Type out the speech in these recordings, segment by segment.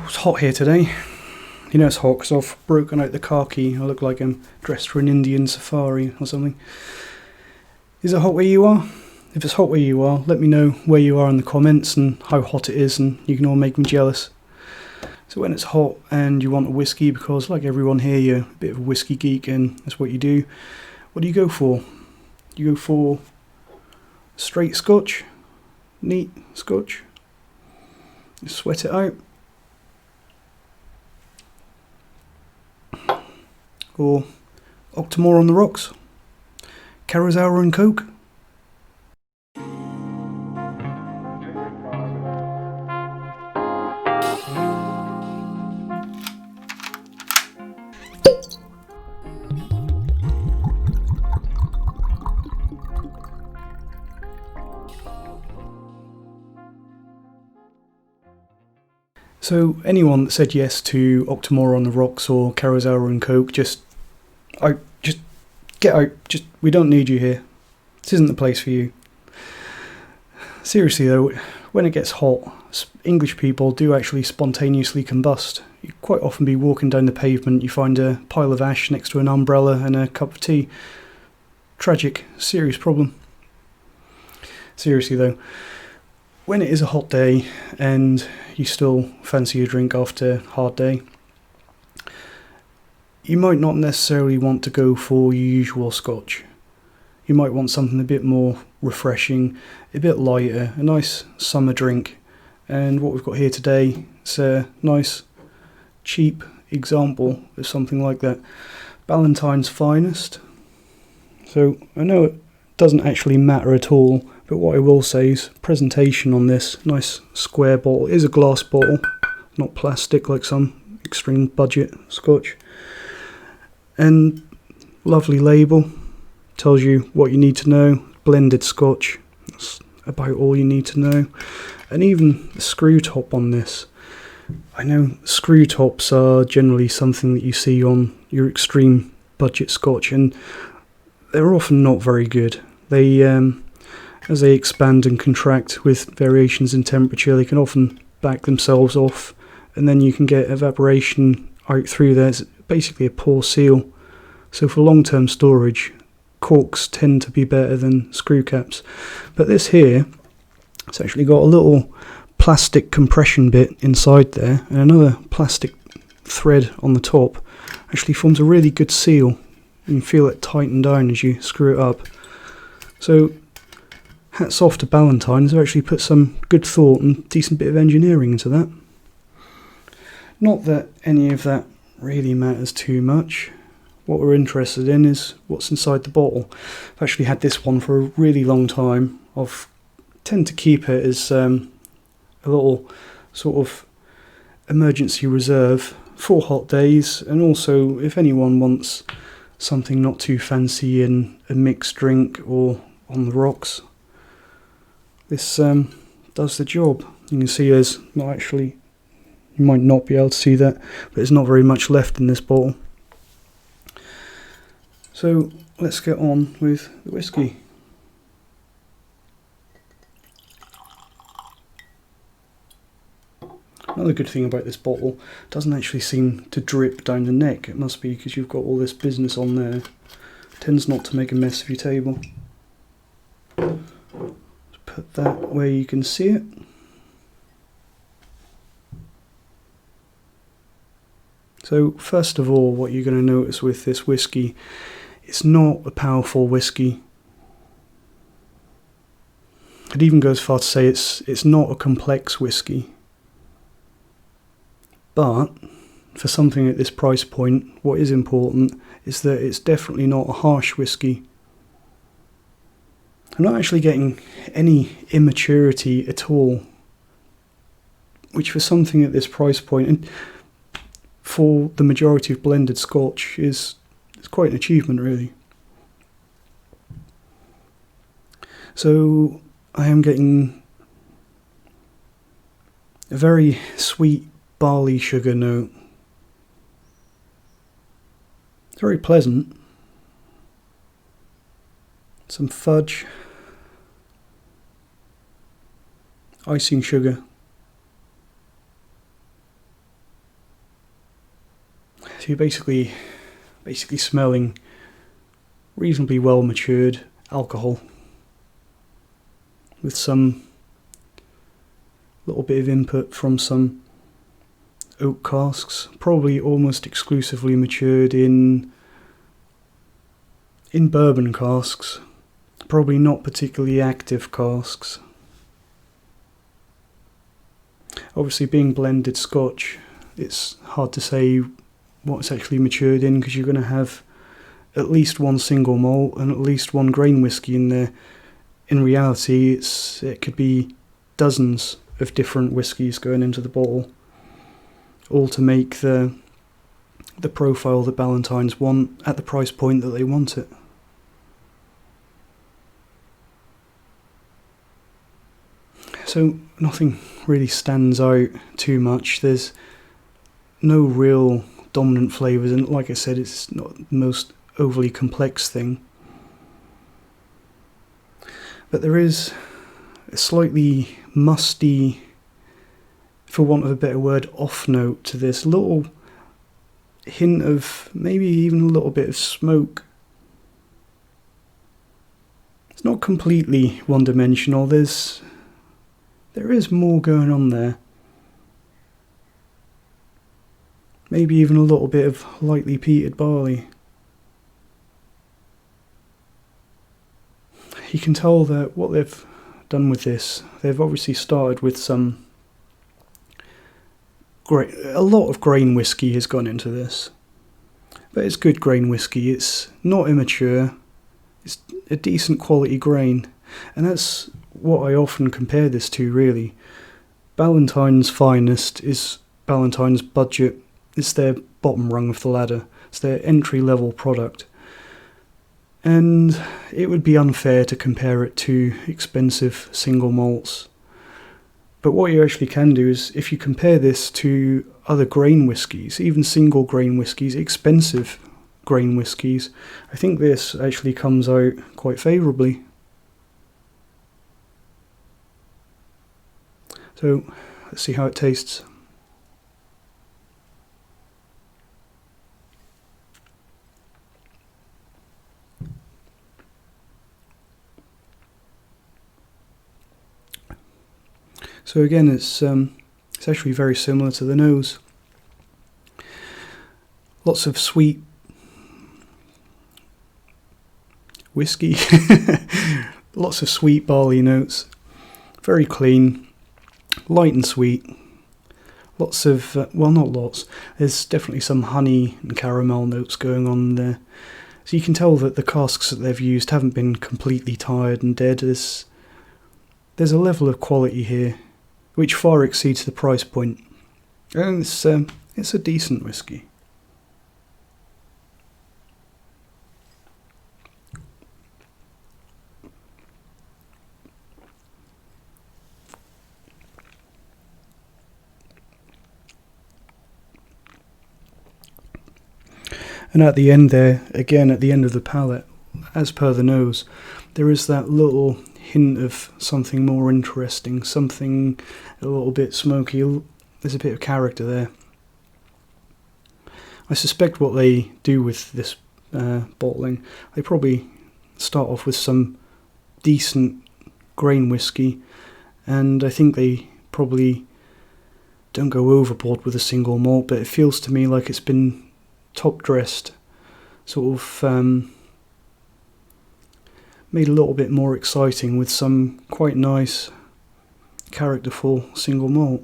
It's hot here today. You know it's hot because I've broken out the car key. I look like I'm dressed for an Indian safari or something. Is it hot where you are? If it's hot where you are, let me know where you are in the comments and how hot it is, and you can all make me jealous. So when it's hot and you want a whiskey, because like everyone here, you're a bit of a whiskey geek and that's what you do, what do you go for? You go for straight Scotch, neat Scotch, you sweat it out, or Octomore on the rocks, Carousel and Coke. So anyone that said yes to Octomore on the rocks or Carousel and Coke, just get out. We don't need you here. This isn't the place for you. Seriously though, when it gets hot, English people do actually spontaneously combust. You quite often be walking down the pavement, you find a pile of ash next to an umbrella and a cup of tea. Tragic, serious problem. Seriously though, when it is a hot day and you still fancy a drink after a hard day, you might not necessarily want to go for your usual Scotch. You might want something a bit more refreshing, a bit lighter, a nice summer drink. And what we've got here today is a nice, cheap example of something like that. Ballantine's Finest. So I know it doesn't actually matter at all, but what I will say is presentation on this nice square bottle. It is a glass bottle, not plastic like some extreme budget Scotch. And lovely label, tells you what you need to know. Blended Scotch, that's about all you need to know. And even the screw top on this. I know screw tops are generally something that you see on your extreme budget Scotch, and they're often not very good. They as they expand and contract with variations in temperature, they can often back themselves off, and then you can get evaporation out through there. It's basically a poor seal. So for long-term storage, corks tend to be better than screw caps. But this here, it's actually got a little plastic compression bit inside there, and another plastic thread on the top. Actually forms a really good seal. You can feel it tighten down as you screw it up. So hats off to Ballantines. They've actually put some good thought and decent bit of engineering into that. Not that any of that really matters too much. What we're interested in is what's inside the bottle. I've actually had this one for a really long time. I've tend to keep it as a little sort of emergency reserve for hot days, and also if anyone wants something not too fancy in a mixed drink or on the rocks, this does the job. You can see there's not actually, you might not be able to see that, but there's not very much left in this bottle. So let's get on with the whiskey. Another good thing about this bottle, it doesn't actually seem to drip down the neck. It must be because you've got all this business on there. It tends not to make a mess of your table. Put that where you can see it. So first of all, what you're going to notice with this whiskey, it's not a powerful whiskey. I'd even go as far to say it's not a complex whiskey. But for something at this price point, what is important is that it's definitely not a harsh whiskey. I'm not actually getting any immaturity at all, which for something at this price point, and for the majority of blended Scotch, is quite an achievement really. So I am getting a very sweet barley sugar note. It's very pleasant. Some fudge, icing sugar, So you're basically smelling reasonably well matured alcohol with some little bit of input from some oak casks, probably almost exclusively matured in bourbon casks, probably not particularly active casks. Obviously, being blended Scotch, it's hard to say what it's actually matured in, because you're going to have at least one single malt and at least one grain whisky in there. In reality, it could be dozens of different whiskies going into the bottle, all to make the profile that Ballantines want at the price point that they want it. So nothing really stands out too much. There's no real dominant flavours, and like I said, it's not the most overly complex thing. But there is a slightly musty, for want of a better word, off note to this. Little hint of maybe even a little bit of smoke. It's not completely one-dimensional. There is more going on there. Maybe even a little bit of lightly peated barley. You can tell that what they've done with this, they've obviously started with a lot of grain whisky has gone into this. But it's good grain whisky, it's not immature, it's a decent quality grain. And that's what I often compare this to, really. Ballantine's finest is Ballantine's budget. It's their bottom rung of the ladder. It's their entry-level product. And it would be unfair to compare it to expensive single malts. But what you actually can do is, if you compare this to other grain whiskies, even single grain whiskies, expensive grain whiskies, I think this actually comes out quite favourably. So, let's see how it tastes. So again, it's actually very similar to the nose. Lots of sweet whiskey, lots of sweet barley notes, very clean, light and sweet. Lots of, well, not lots, there's definitely some honey and caramel notes going on there. So you can tell that the casks that they've used haven't been completely tired and dead. There's a level of quality here which far exceeds the price point. And it's a decent whiskey. And at the end there, again at the end of the palate, as per the nose, there is that little hint of something more interesting, something a little bit smoky. There's a bit of character there. I suspect what they do with this bottling, they probably start off with some decent grain whiskey, and I think they probably don't go overboard with a single malt, but it feels to me like it's been top dressed, sort of made a little bit more exciting with some quite nice characterful single malt.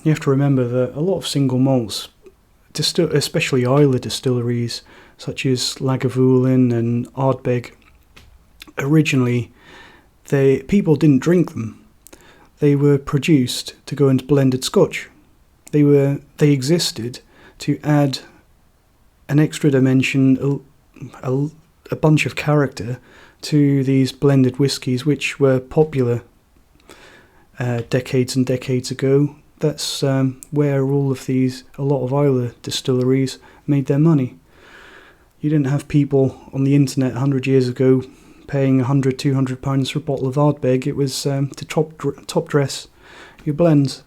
You have to remember that a lot of single malts, especially Islay distilleries such as Lagavulin and Ardbeg, originally people didn't drink them. They were produced to go into blended Scotch. They existed to add an extra dimension, a bunch of character to these blended whiskies, which were popular decades and decades ago. That's where a lot of Islay distilleries made their money. You didn't have people on the internet 100 years ago paying £100, £200 for a bottle of Ardbeg. It was to top dress your blends.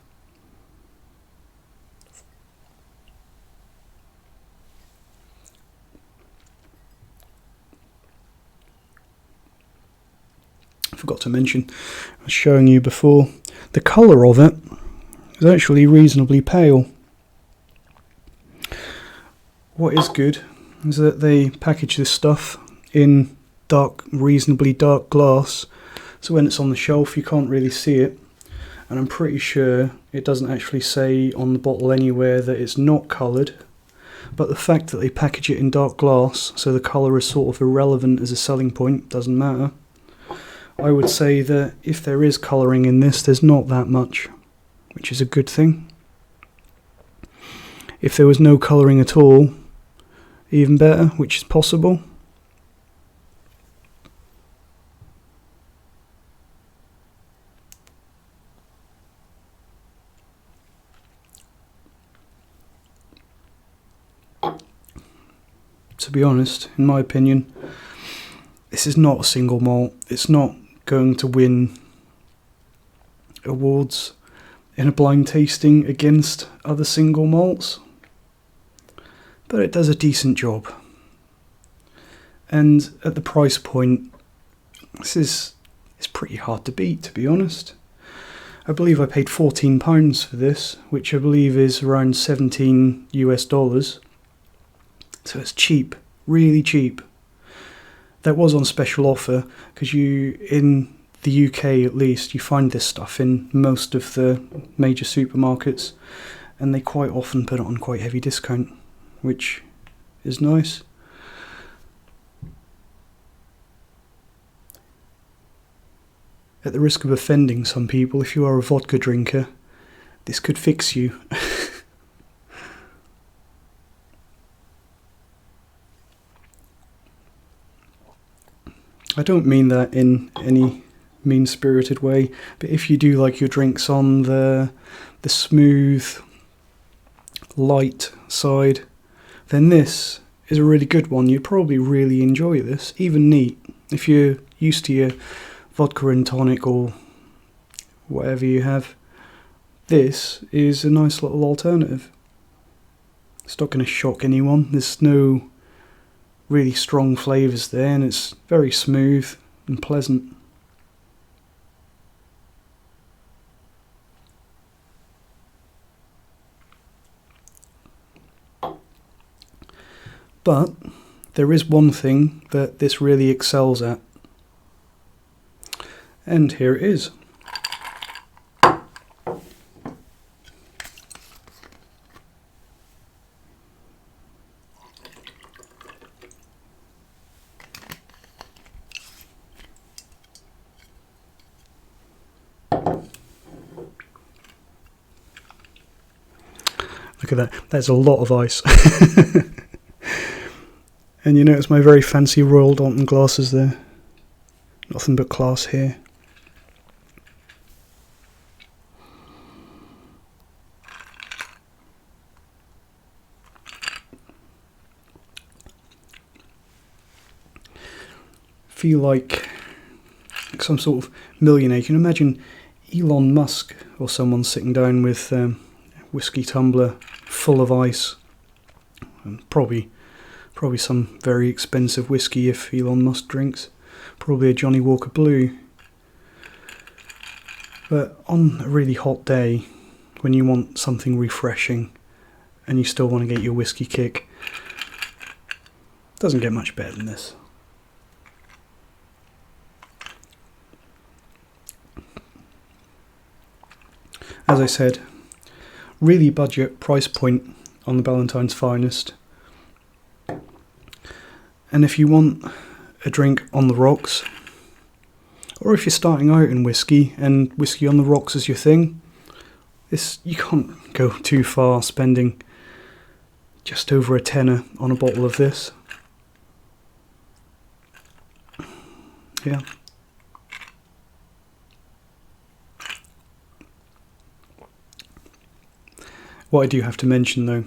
Forgot to mention, I was showing you before, the colour of it is actually reasonably pale. What is good is that they package this stuff in reasonably dark glass, so when it's on the shelf you can't really see it, and I'm pretty sure it doesn't actually say on the bottle anywhere that it's not coloured, but the fact that they package it in dark glass so the colour is sort of irrelevant as a selling point, doesn't matter. I would say that if there is colouring in this, there's not that much, which is a good thing. If there was no colouring at all, even better, which is possible. To be honest, in my opinion, this is not a single malt. It's not going to win awards in a blind tasting against other single malts, but it does a decent job. And at the price point, it's pretty hard to beat, to be honest. I believe I paid £14 for this, which I believe is around $17 US. So it's cheap, really cheap. That was on special offer, because in the UK at least, you find this stuff in most of the major supermarkets, and they quite often put it on quite heavy discount, which is nice. At the risk of offending some people, if you are a vodka drinker, this could fix you. I don't mean that in any mean-spirited way, but if you do like your drinks on the smooth, light side, then this is a really good one. You'd probably really enjoy this, even neat. If you're used to your vodka and tonic or whatever you have, this is a nice little alternative. It's not going to shock anyone. There's no really strong flavours there, and it's very smooth and pleasant. But there is one thing that this really excels at, and here it is. Look at that, that's a lot of ice. And you notice my very fancy Royal Doulton glasses there. Nothing but class here. Feel like some sort of millionaire. You can imagine Elon Musk or someone sitting down with a whiskey tumbler full of ice, and probably some very expensive whiskey if Elon Musk drinks, probably a Johnny Walker Blue. But on a really hot day, when you want something refreshing and you still want to get your whiskey kick, it doesn't get much better than this. As I said, really budget price point on the Ballantine's finest. And if you want a drink on the rocks, or if you're starting out in whiskey and whiskey on the rocks is your thing, you can't go too far spending just over a tenner on a bottle of this. Yeah. What I do have to mention though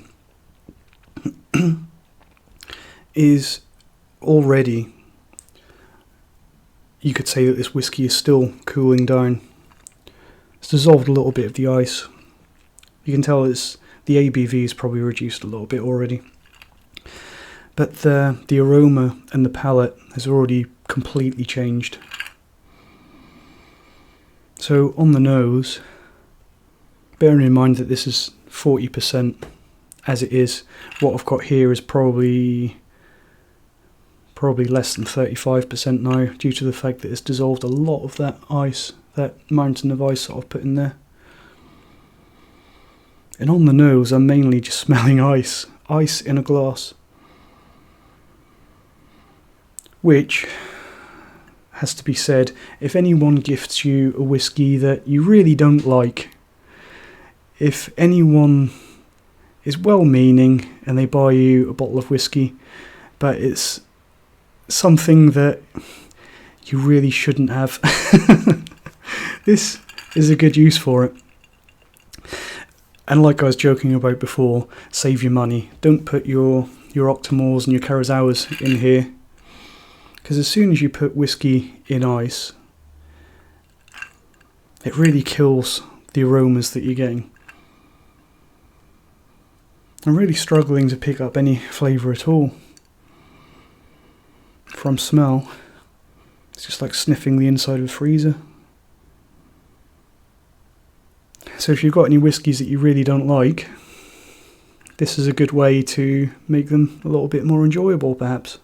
is already you could say that this whiskey is still cooling down. It's dissolved a little bit of the ice. You can tell the ABV is probably reduced a little bit already. But the aroma and the palate has already completely changed. So on the nose, bearing in mind that this is 40% as it is, what I've got here is probably less than 35% now, due to the fact that it's dissolved a lot of that ice, that mountain of ice that I've put in there. And on the nose, I'm mainly just smelling ice in a glass. Which has to be said, if anyone gifts you a whiskey that you really don't like, if anyone is well-meaning and they buy you a bottle of whiskey, but it's something that you really shouldn't have, this is a good use for it. And like I was joking about before, save your money. Don't put your Octomores and your Curaçaos in here, because as soon as you put whiskey in ice, it really kills the aromas that you're getting. I'm really struggling to pick up any flavour at all from smell. It's just like sniffing the inside of a freezer. So if you've got any whiskies that you really don't like, this is a good way to make them a little bit more enjoyable, perhaps.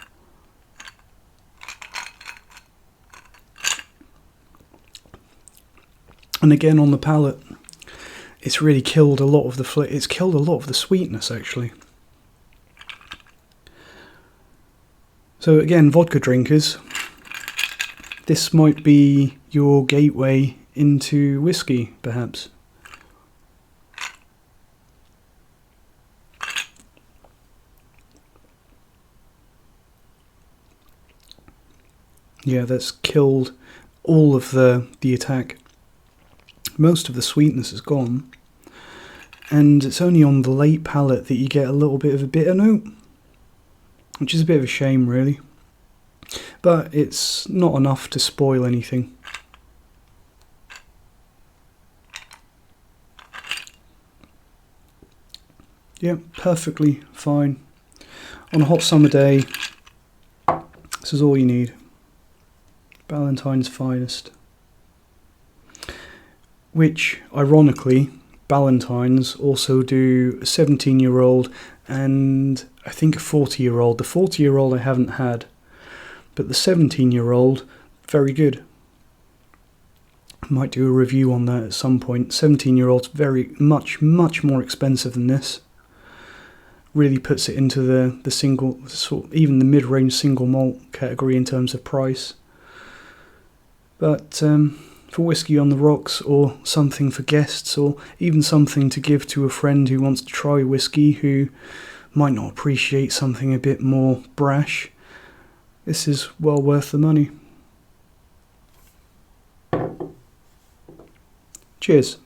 And again, on the palate, it's really killed a lot of the it's killed a lot of the sweetness, actually. So again, vodka drinkers, this might be your gateway into whiskey, perhaps. Yeah, that's killed all of the attack. Most of the sweetness is gone, and it's only on the late palate that you get a little bit of a bitter note, which is a bit of a shame, really. But it's not enough to spoil anything. Yeah, perfectly fine. On a hot summer day, this is all you need. Ballantine's finest. Which, ironically, Ballantines also do a 17-year-old and I think a 40-year-old. The 40-year-old I haven't had, but the 17-year-old, very good. I might do a review on that at some point. 17-year-old's very much more expensive than this. Really puts it into the single, even the mid-range single malt category in terms of price. But for whiskey on the rocks, or something for guests, or even something to give to a friend who wants to try whiskey who might not appreciate something a bit more brash, this is well worth the money. Cheers.